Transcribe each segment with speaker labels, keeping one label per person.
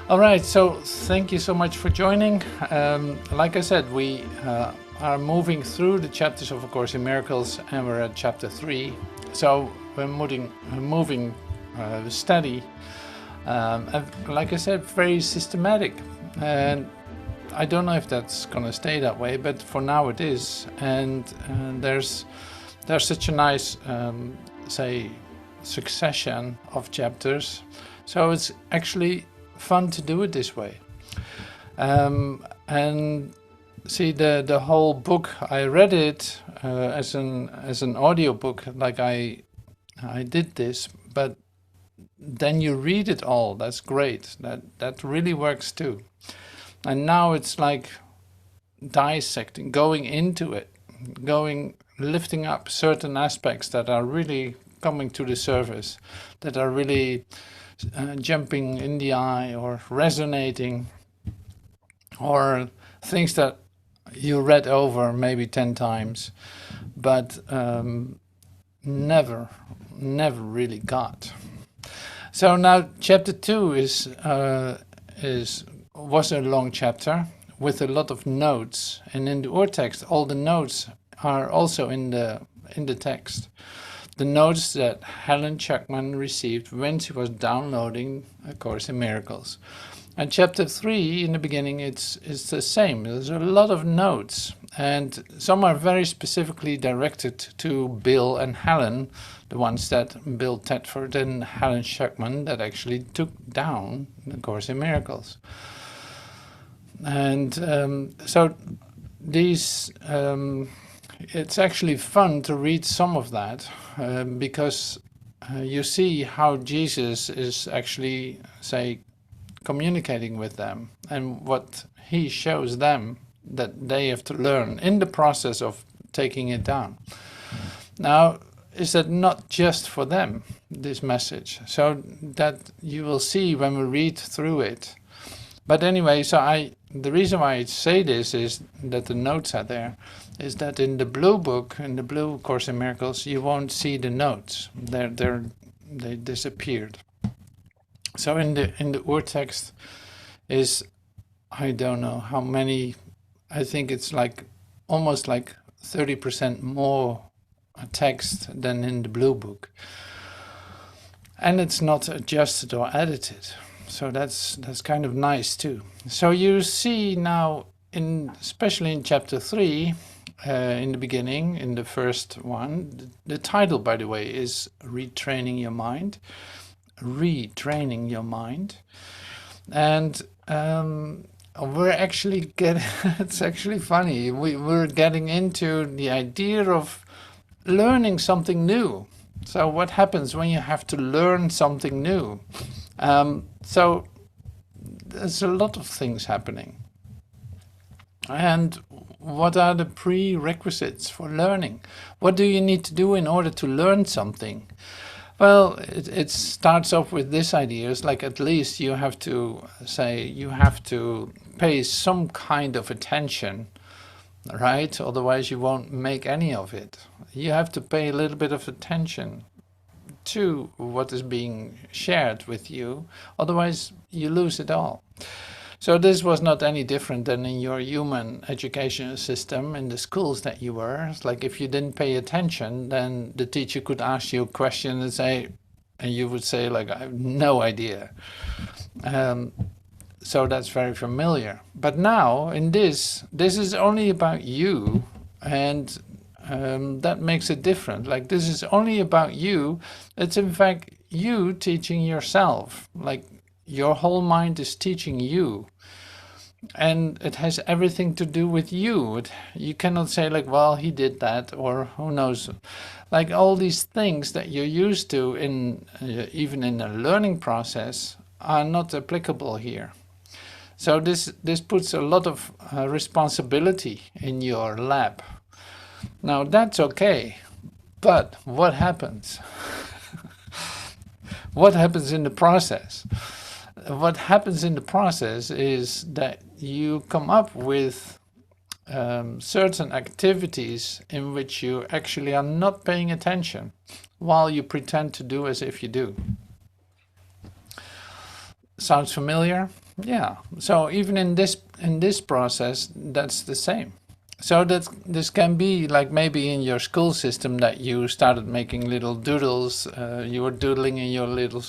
Speaker 1: All right, so thank you so much for joining. Like I said, we are moving through the chapters of A Course in Miracles, and we're at chapter 3. So we're moving steady, and like I said, very systematic. And I don't know if that's going to stay that way, but for now it is. And there's such a nice, say, succession of chapters. So it's actually fun to do it this way. And see, the whole book, I read it as an audio book, like I did this, but then you read it all. That's great. That really works too. And now it's like dissecting, going into it, lifting up certain aspects that are really coming to the surface, that are really jumping in the eye or resonating, or things that you read over maybe 10 times, but never really got. So now chapter 2 was a long chapter with a lot of notes, and in the Urtext all the notes are also in the text. The notes that Helen Chuckman received when she was downloading A Course in Miracles. And chapter 3, in the beginning, it's the same. There's a lot of notes, and some are very specifically directed to Bill and Helen, the ones that Bill Tedford and Helen Chuckman that actually took down A Course in Miracles. And so these, it's actually fun to read some of that, because you see how Jesus is actually, say, communicating with them, and what he shows them that they have to learn in the process of taking it down. Now, is that not just for them, this message? So that you will see when we read through it. But anyway, so the reason why I say this is that the notes are there, is that in the blue book, in the blue Course in Miracles, you won't see the notes. They disappeared. So in the Urtext is, I don't know how many, I think it's like almost like 30% more text than in the blue book. And it's not adjusted or edited. So that's kind of nice too. So you see now, especially in chapter 3, in the beginning, in the first one, the title, by the way, is Retraining Your Mind. Retraining your mind. And we're actually getting, it's actually funny, we're getting into the idea of learning something new. So what happens when you have to learn something new? So there's a lot of things happening. And what are the prerequisites for learning? What do you need to do in order to learn something? Well, it starts off with this idea. It's like, at least you have to say, you have to pay some kind of attention, right? Otherwise you won't make any of it. You have to pay a little bit of attention to what is being shared with you, otherwise you lose it all. So this was not any different than in your human education system in the schools that you were. It's like, if you didn't pay attention, then the teacher could ask you a question and you would say, like, I have no idea. So that's very familiar. But now in this is only about you, and that makes it different. Like, this is only about you. It's in fact you teaching yourself. Like, your whole mind is teaching you, and it has everything to do with you. You cannot say, like, well, he did that, or who knows. Like, all these things that you're used to in even in a learning process are not applicable here. So this puts a lot of responsibility in your lap. Now that's okay, but what happens? What happens in the process? What happens in the process is that you come up with certain activities in which you actually are not paying attention, while you pretend to do as if you do. Sounds familiar? Yeah. So even in this process, that's the same. So that this can be like maybe in your school system that you started making little doodles. You were doodling in your little,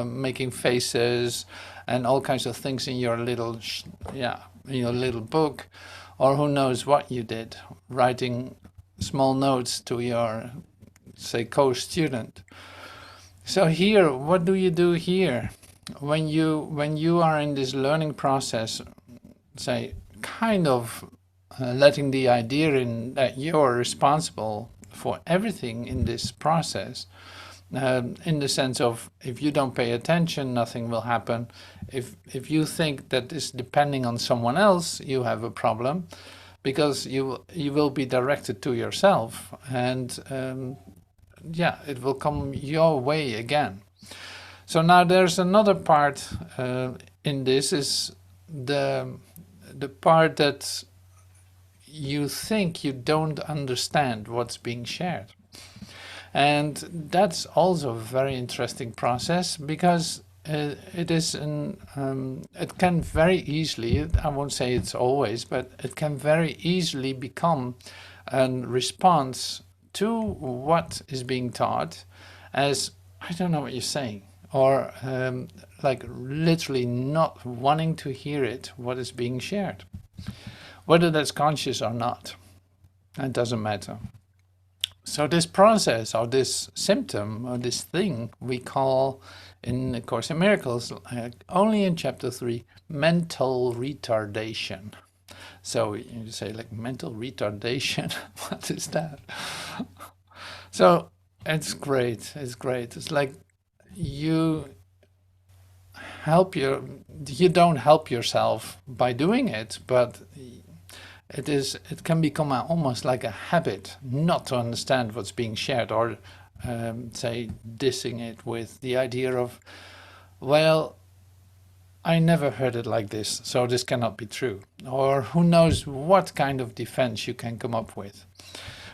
Speaker 1: making faces, and all kinds of things in your little, yeah, in your little book, or who knows what you did, writing small notes to your, say, co-student. So here, what do you do here? When you are in this learning process, say, kind of letting the idea in that you're responsible for everything in this process, in the sense of if you don't pay attention, nothing will happen. If you think that is depending on someone else, you have a problem, because you will be directed to yourself, and yeah, it will come your way again. So now there's another part in this, is the part that you think you don't understand what's being shared. And that's also a very interesting process, because it is it can very easily, I won't say it's always, but it can very easily become a response to what is being taught as, I don't know what you're saying, or like literally not wanting to hear it, what is being shared. Whether that's conscious or not, it doesn't matter. So this process, or this symptom, or this thing we call in A Course in Miracles, only in chapter 3, mental retardation. So you say, like, mental retardation, what is that? So it's great, it's great. It's like you you don't help yourself by doing it, but it can become almost like a habit not to understand what's being shared, or say, dissing it with the idea of, well, I never heard it like this, so this cannot be true, or who knows what kind of defense you can come up with.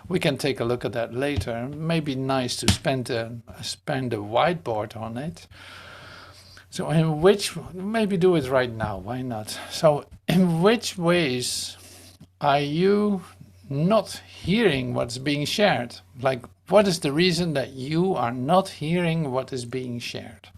Speaker 1: We can take a look at that later. Maybe nice to spend a whiteboard on it. So maybe do it right now, why not? So in which ways are you not hearing what's being shared? Like, what is the reason that you are not hearing what is being shared?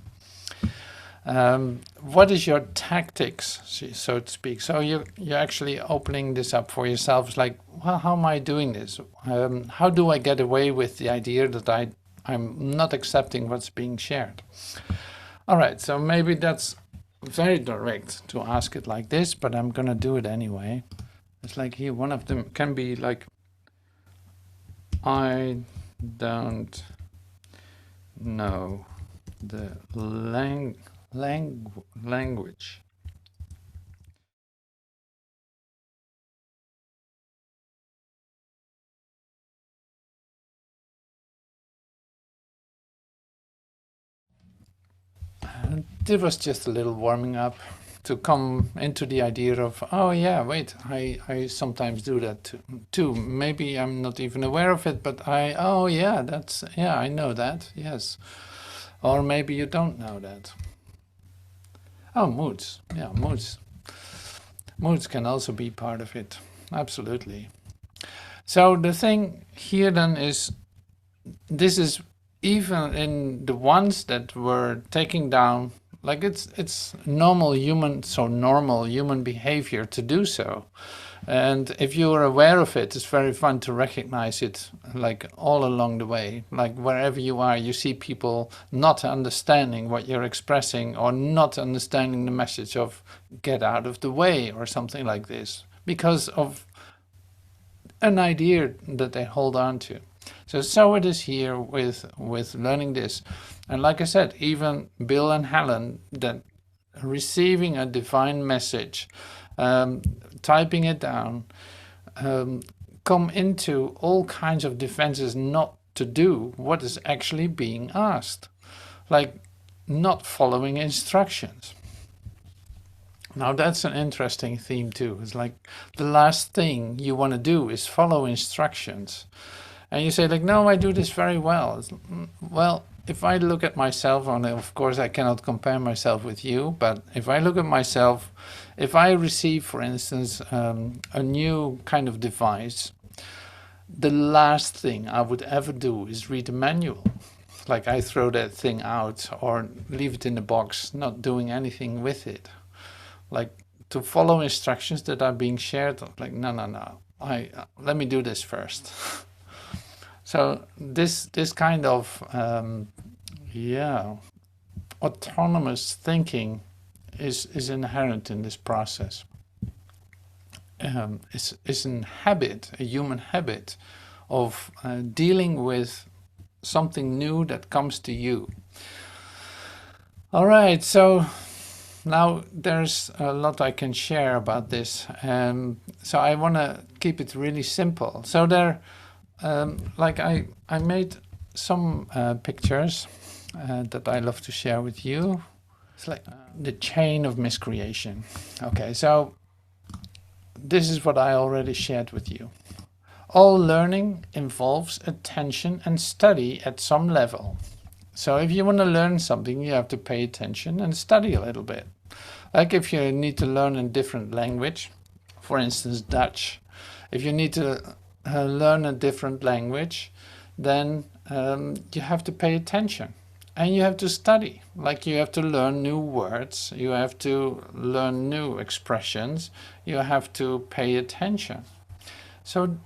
Speaker 1: What is your tactics, so to speak? So you're actually opening this up for yourself. It's like, well, how am I doing this? How do I get away with the idea that I'm not accepting what's being shared? All right, so maybe that's very direct to ask it like this, but I'm gonna do it anyway. It's like here, one of them can be like, I don't know the language. It was just a little warming up to come into the idea of, oh yeah, wait, I sometimes do that too. Maybe I'm not even aware of it, but oh yeah, I know that, yes. Or maybe you don't know that. Oh, moods, yeah, moods. Moods can also be part of it, absolutely. So the thing here then is, this is even in the ones that were taking down, like it's normal human behavior to do so. And if you are aware of it, it's very fun to recognize it, like all along the way. Like wherever you are, you see people not understanding what you're expressing, or not understanding the message of get out of the way or something like this, because of an idea that they hold on to. So it is here with learning this. And like I said, even Bill and Helen, that receiving a divine message, typing it down, come into all kinds of defenses not to do what is actually being asked, like not following instructions. Now that's an interesting theme too. It's like the last thing you want to do is follow instructions. And you say, like, no, I do this very well. Well, if I look at myself, and of course I cannot compare myself with you, but if I look at myself, if I receive, for instance, a new kind of device, the last thing I would ever do is read the manual. Like, I throw that thing out or leave it in the box, not doing anything with it. Like, to follow instructions that are being shared, like, no, let me do this first. So this kind of autonomous thinking is inherent in this process. It's a human habit of dealing with something new that comes to you. All right, so now there's a lot I can share about this. So I want to keep it really simple. So there, like I made some pictures that I love to share with you. It's like the chain of miscreation. Okay, so this is what I already shared with you. All learning involves attention and study at some level. So if you want to learn something, you have to pay attention and study a little bit. Like if you need to learn a different language, for instance, Dutch. If you need to learn a different language, then you have to pay attention. And you have to study, like you have to learn new words, you have to learn new expressions, you have to pay attention. So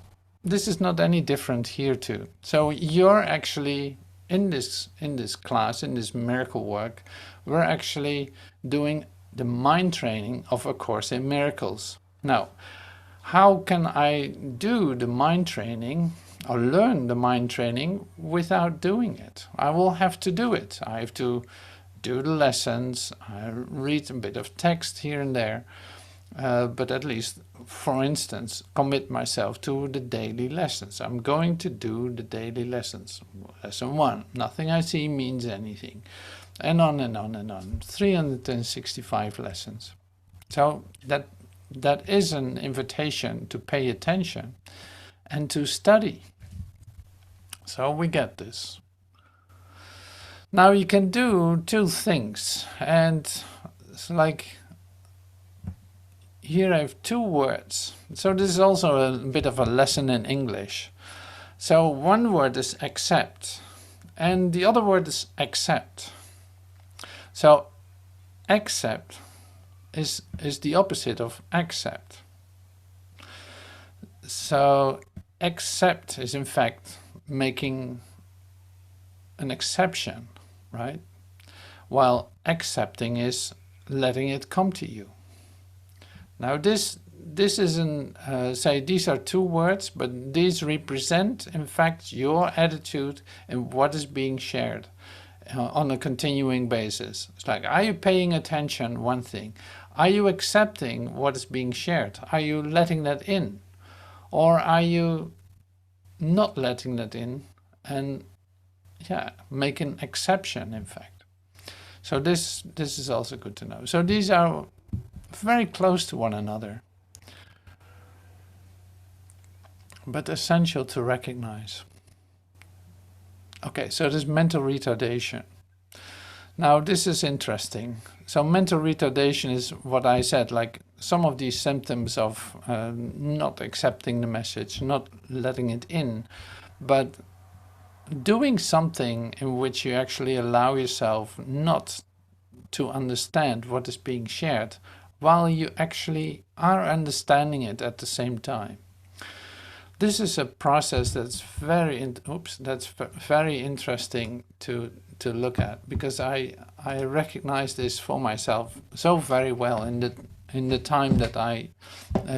Speaker 1: this is not any different here too. So you're actually in this class, in this miracle work, we're actually doing the mind training of A Course in Miracles. Now, how can I do the mind training or learn the mind training without doing it? I will have to do it. I have to do the lessons, I read a bit of text here and there, but at least, for instance, commit myself to the daily lessons. I'm going to do the daily lessons. Lesson 1, nothing I see means anything. And on and on and on. 365 lessons. So that is an invitation to pay attention and to study. So we get this. Now you can do two things, and it's like here I have two words. So this is also a bit of a lesson in English. So one word is accept and the other word is accept. So accept is the opposite of accept. So accept is in fact making an exception, right? While accepting is letting it come to you. Now this isn't, say these are two words, but these represent in fact your attitude and what is being shared on a continuing basis. It's like, are you paying attention? One thing. Are you accepting what is being shared? Are you letting that in? Or are you not letting that in and make an exception in fact? So this is also good to know. So these are very close to one another, but essential to recognize. Okay, so this mental retardation. Now this is interesting. So mental retardation is what I said, like some of these symptoms of not accepting the message, not letting it in, but doing something in which you actually allow yourself not to understand what is being shared, while you actually are understanding it at the same time. This is a process that's very interesting to look at, because I recognize this for myself so very well in the time that I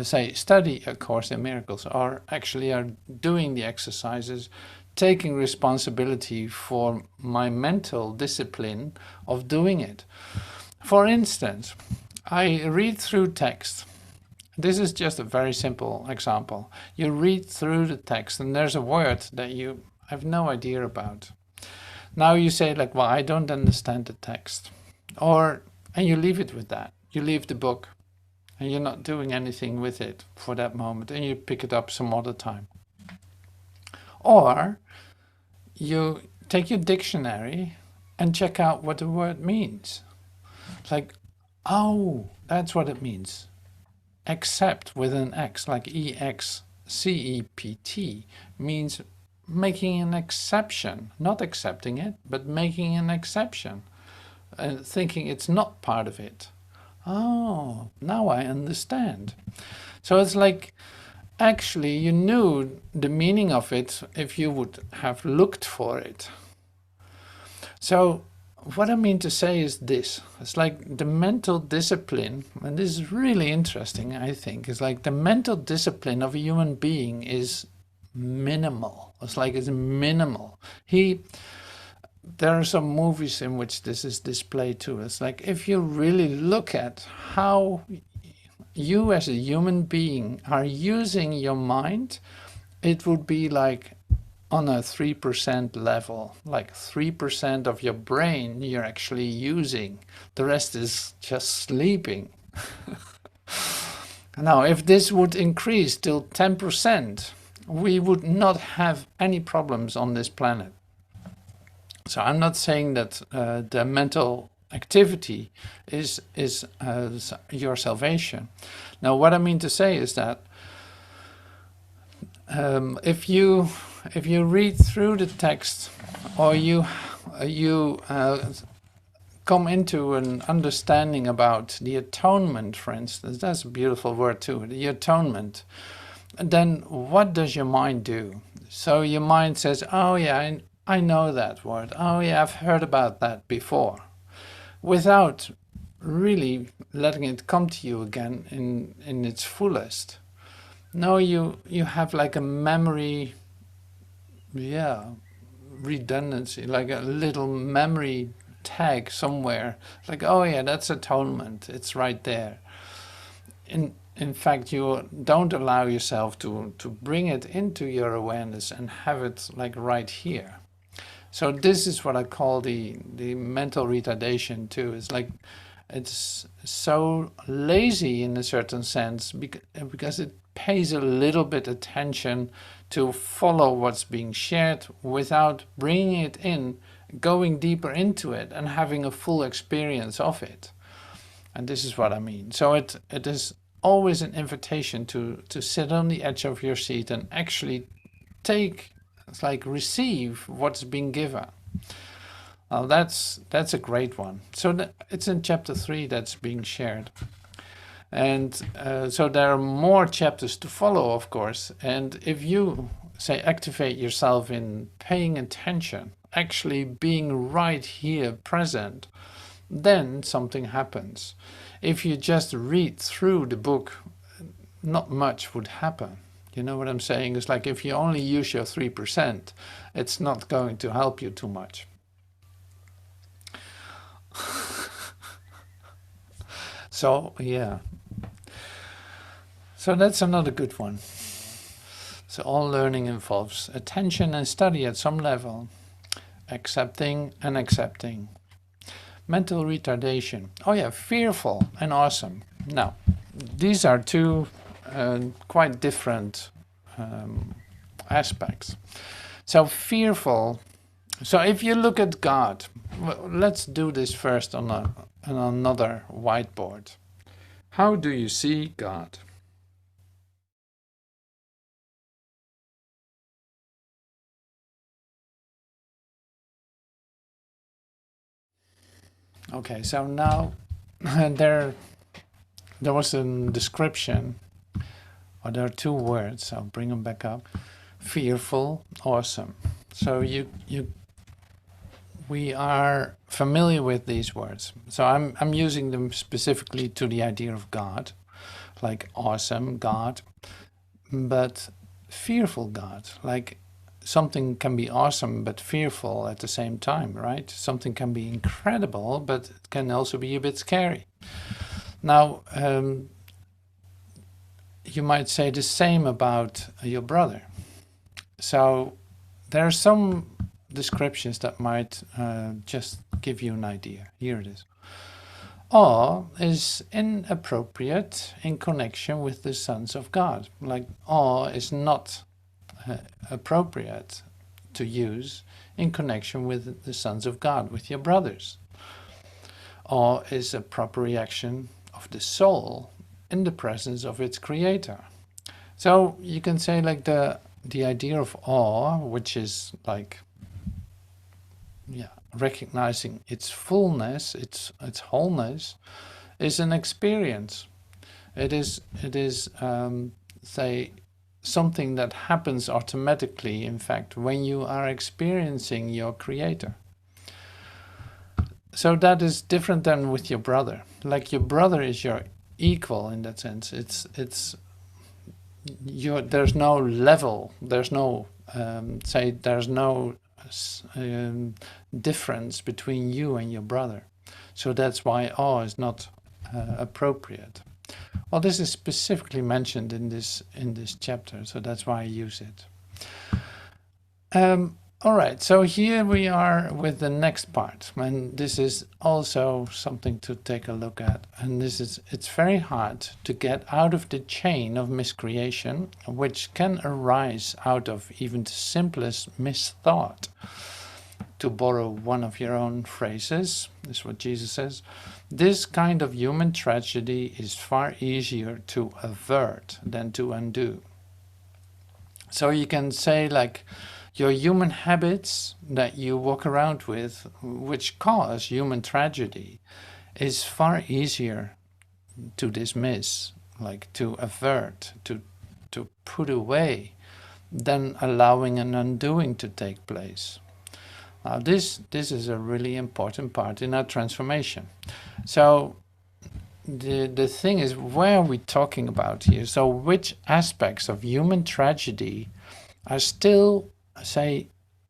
Speaker 1: study A Course in Miracles, or actually are doing the exercises, taking responsibility for my mental discipline of doing it. For instance, I read through text. This is just a very simple example. You read through the text and there's a word that you have no idea about. Now you say like, well, I don't understand the text. And you leave it with that. You leave the book and you're not doing anything with it for that moment, and you pick it up some other time. Or you take your dictionary and check out what the word means. It's like, oh, that's what it means. Accept with an X, like EXCEPT, means making an exception, not accepting it, but making an exception, and thinking it's not part of it. Oh, now I understand. So it's like, actually, you knew the meaning of it if you would have looked for it. So what I mean to say is this. It's like the mental discipline, and this is really interesting, I think, is like the mental discipline of a human being is minimal. It's like it's minimal. There are some movies in which this is displayed too. It's like if you really look at how you as a human being are using your mind, it would be like on a 3% level, like 3% of your brain you're actually using. The rest is just sleeping. Now, if this would increase till 10%, we would not have any problems on this planet. So I'm not saying that the mental activity is your salvation. Now, what I mean to say is that if you read through the text, or you come into an understanding about the atonement, for instance, that's a beautiful word too, the atonement, then what does your mind do? So your mind says, oh yeah, I know that word. Oh yeah, I've heard about that before, without really letting it come to you again in its fullest. No, you have like a memory, redundancy, like a little memory tag somewhere. Like, oh yeah, that's atonement. It's right there. In fact, you don't allow yourself to bring it into your awareness and have it like right here. So this is what I call the mental retardation too. It's like it's so lazy in a certain sense because it pays a little bit attention to follow what's being shared without bringing it in, going deeper into it and having a full experience of it. And this is what I mean. So it is always an invitation to sit on the edge of your seat and actually receive what's being given. Well, that's a great one. So it's in chapter 3 that's being shared. And so there are more chapters to follow, of course. And if you, say, activate yourself in paying attention, actually being right here present, then something happens. If you just read through the book, not much would happen. You know what I'm saying? It's like if you only use your 3%, it's not going to help you too much. So, yeah. So that's another good one. So all learning involves attention and study at some level. Accepting and accepting. Mental retardation. Oh yeah, fearful and awesome. Now, these are two quite different aspects. So fearful. So if you look at God, well, let's do this first on another whiteboard. How do you see God? Okay, so now there was a description, or there are two words. I'll bring them back up. Fearful, awesome. So we are familiar with these words. So I'm using them specifically to the idea of God, like awesome God, but fearful God, like something can be awesome but fearful at the same time, right? Something can be incredible, but it can also be a bit scary. Now, you might say the same about your brother. So there are some descriptions that might just give you an idea. Here it is. Awe is inappropriate in connection with the sons of God. Like awe is not appropriate to use in connection with the sons of God, with your brothers. Awe is a proper reaction of the soul in the presence of its creator. So you can say like the idea of awe, which is like, yeah, recognizing its fullness, its wholeness, is an experience. It is say, something that happens automatically, in fact, when you are experiencing your creator. So that is different than with your brother. Like your brother is your equal in that sense. There's no level, there's no there's no difference between you and your brother. So that's why awe is not appropriate. Well, this is specifically mentioned in this chapter, so that's why I use it. All right, so here we are with the next part, and this is also something to take a look at. And it's very hard to get out of the chain of miscreation, which can arise out of even the simplest misthought. To borrow one of your own phrases, this is what Jesus says, this kind of human tragedy is far easier to avert than to undo. So you can say like, your human habits that you walk around with, which cause human tragedy, is far easier to dismiss, like to avert, to put away, than allowing an undoing to take place. Now this is a really important part in our transformation. So the thing is, where are we talking about here? So which aspects of human tragedy are still, say,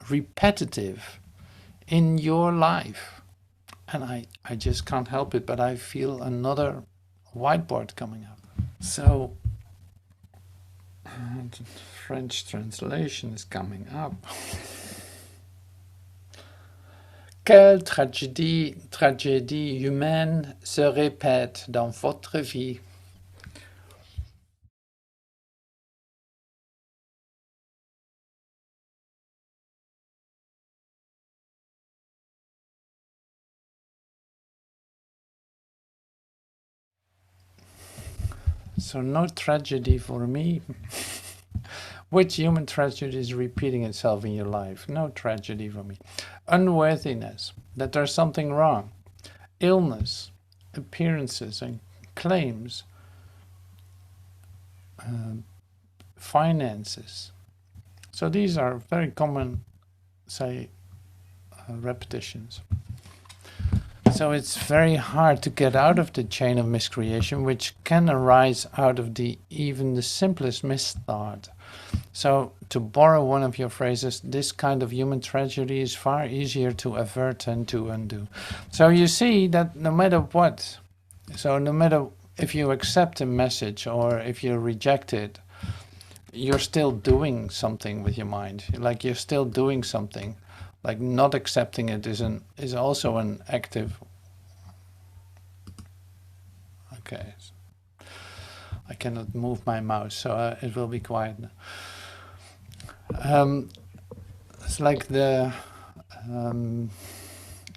Speaker 1: repetitive in your life? And I just can't help it, but I feel another whiteboard coming up. So the French translation is coming up. Quelle tragédie humaine se répète dans votre vie? So no tragedy for me. Which human tragedy is repeating itself in your life? No tragedy for me. Unworthiness, that there's something wrong. Illness, appearances and claims. Finances. So these are very common, say, repetitions. So it's very hard to get out of the chain of miscreation, which can arise out of even the simplest misthought. So to borrow one of your phrases, this kind of human tragedy is far easier to avert than to undo. So you see that no matter what, so no matter if you accept a message or if you reject it, you're still doing something with your mind. Like you're still doing something. Like not accepting it is also an active. Okay, I cannot move my mouse, so it will be quiet now. It's like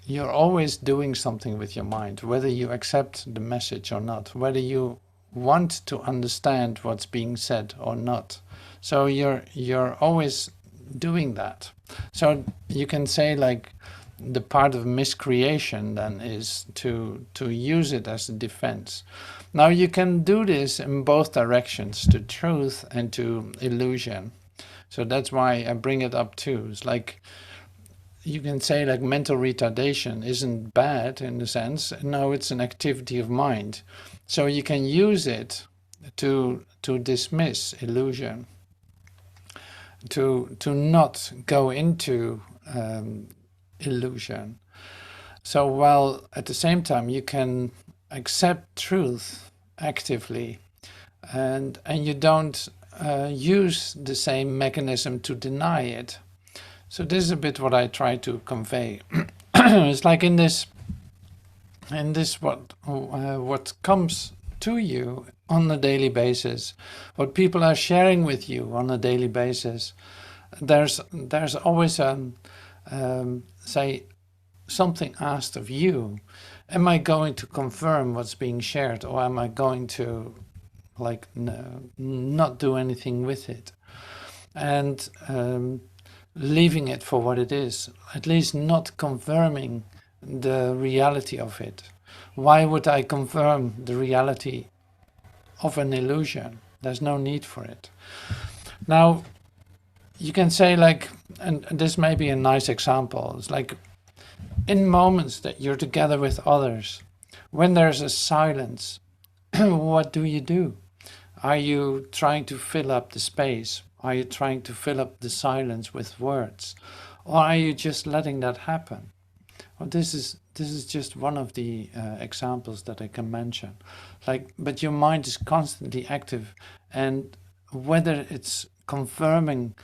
Speaker 1: you're always doing something with your mind, whether you accept the message or not, whether you want to understand what's being said or not. So you're always doing that. So you can say like the part of miscreation then is to use it as a defense. Now you can do this in both directions, to truth and to illusion. So that's why I bring it up too. It's like you can say like mental retardation isn't bad in the sense. No, it's an activity of mind. So you can use it to dismiss illusion, to not go into illusion. So while at the same time you can accept truth actively, and you don't use the same mechanism to deny it. So this is a bit what I try to convey. It's like in this what comes to you on a daily basis, what people are sharing with you on a daily basis, there's always say something asked of you. Am I going to confirm what's being shared, or am I going to like not do anything with it and leaving it for what it is, at least not confirming the reality of it? Why would I confirm the reality of an illusion? There's no need for it. Now, you can say like, and this may be a nice example, it's like in moments that you're together with others, when there's a silence, what do? Are you trying to fill up the space? Are you trying to fill up the silence with words? Or are you just letting that happen? Well, this is just one of the examples that I can mention. Like, but your mind is constantly active, and whether it's confirming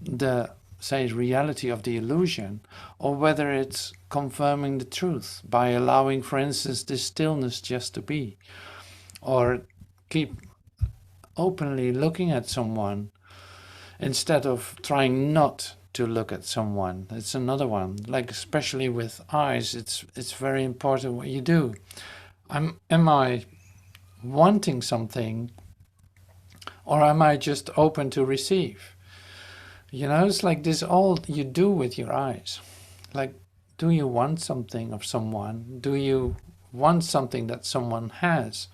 Speaker 1: the, say, reality of the illusion, or whether it's confirming the truth by allowing, for instance, this stillness just to be, or keep openly looking at someone instead of trying not to look at someone. It's another one. Like, especially with eyes, it's very important what you do. Am I wanting something, or am I just open to receive? You know, it's like this all you do with your eyes. Like, do you want something of someone? Do you want something that someone has?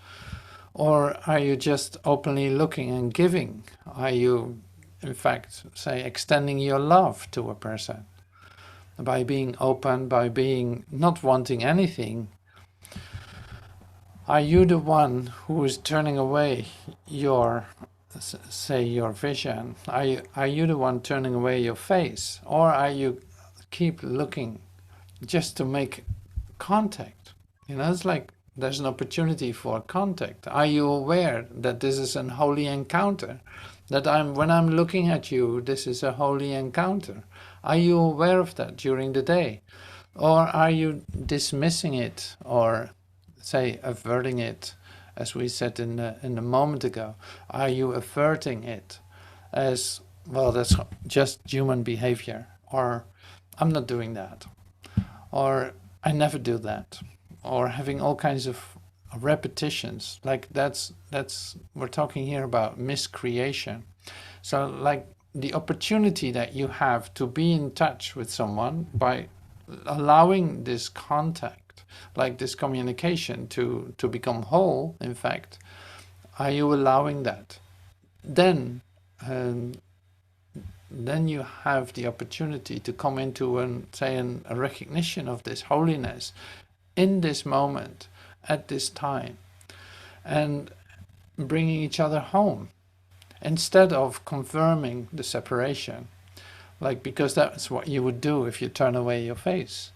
Speaker 1: Or are you just openly looking and giving? Are you, in fact, say, extending your love to a person by being open, by being not wanting anything? Are you the one who is turning away your, say, your vision? Are you the one turning away your face? Or are you keep looking just to make contact? You know, it's like there's an opportunity for contact. Are you aware that this is an holy encounter? That when I'm looking at you, this is a holy encounter. Are you aware of that during the day? Or are you dismissing it, or say averting it, as we said in a moment ago? Are you averting it as, well, that's just human behavior, or I'm not doing that, or I never do that, or having all kinds of repetitions? Like that's we're talking here about miscreation. So like the opportunity that you have to be in touch with someone by allowing this contact, like this communication, to become whole, in fact, are you allowing that? Then you have the opportunity to come into a recognition of this holiness in this moment, at this time, and bringing each other home instead of confirming the separation. Like, because that's what you would do if you turn away your face.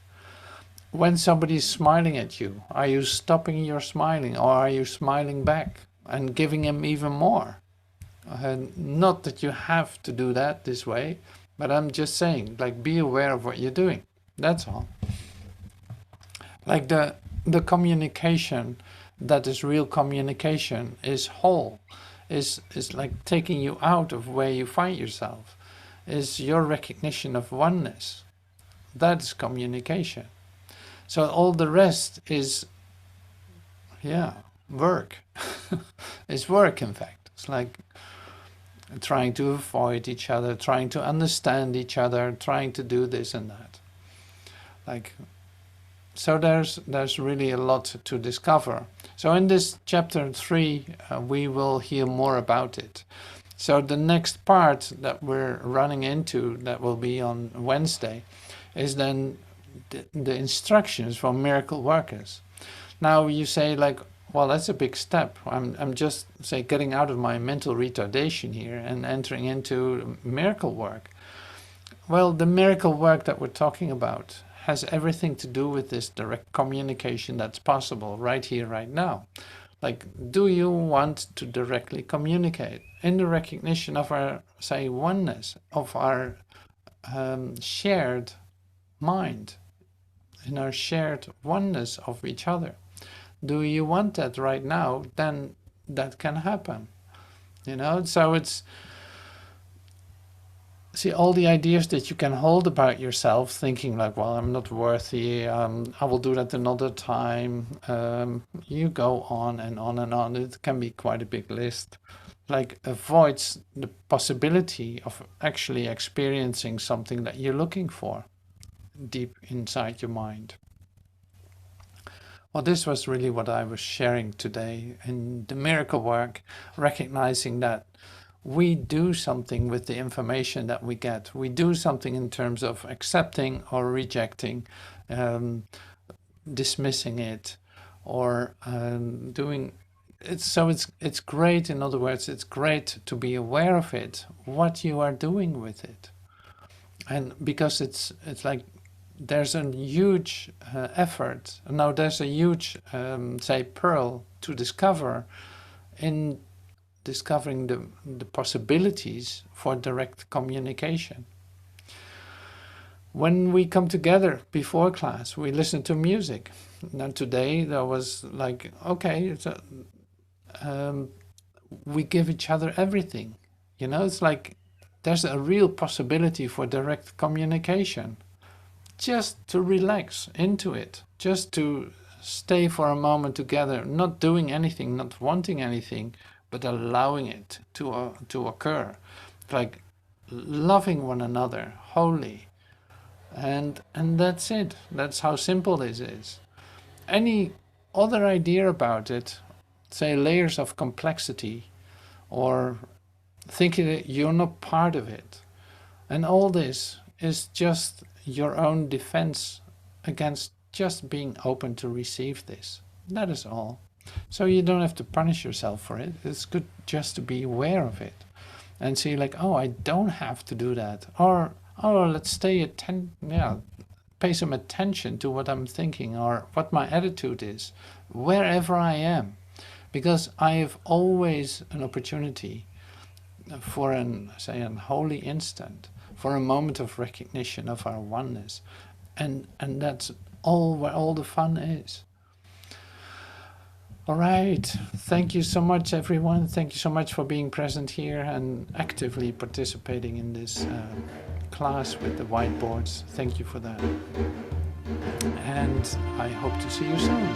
Speaker 1: When somebody's smiling at you, are you stopping your smiling, or are you smiling back and giving him even more? Not that you have to do that this way, but I'm just saying, like, be aware of what you're doing. That's all. Like the communication that is real communication is whole, is like taking you out of where you find yourself, is your recognition of oneness. That is communication. So all the rest is, work. It's work, in fact. It's like trying to avoid each other, trying to understand each other, trying to do this and that. Like, so there's really a lot to discover. So in this chapter 3, we will hear more about it. So the next part that we're running into, that will be on Wednesday, is then the instructions for miracle workers. Now you say, like, well, that's a big step. I'm just, say, getting out of my mental retardation here and entering into miracle work. Well, the miracle work that we're talking about has everything to do with this direct communication that's possible right here, right now. Like, do you want to directly communicate in the recognition of our, say, oneness, of our shared mind, in our shared oneness of each other? Do you want that right now? Then that can happen. You know, so it's see, all the ideas that you can hold about yourself, thinking like, well, I'm not worthy, I will do that another time. You go on and on and on. It can be quite a big list. Like, avoids the possibility of actually experiencing something that you're looking for deep inside your mind. Well, this was really what I was sharing today in the miracle work, recognizing that we do something with the information that we get. We do something in terms of accepting or rejecting, um, dismissing it, or doing it. So it's great. In other words, it's great to be aware of it, what you are doing with it, and because it's like there's a huge effort. Now there's a huge, say, pearl to discover in discovering the possibilities for direct communication. When we come together before class, we listen to music. Now today there was like, okay, we give each other everything. You know, it's like there's a real possibility for direct communication. Just to relax into it, just to stay for a moment together, not doing anything, not wanting anything, but allowing it to occur, like loving one another wholly, and that's it. That's how simple this is. Any other idea about it, say layers of complexity, or thinking that you're not part of it, and all this is just your own defense against just being open to receive this. That is all. So you don't have to punish yourself for it. It's good just to be aware of it and see like, oh, I don't have to do that. Or, oh, let's pay some attention to what I'm thinking or what my attitude is, wherever I am. Because I have always an opportunity for a holy instant, for a moment of recognition of our oneness. And that's all where all the fun is. All right. Thank you so much, everyone. Thank you so much for being present here and actively participating in this class with the whiteboards. Thank you for that. And I hope to see you soon.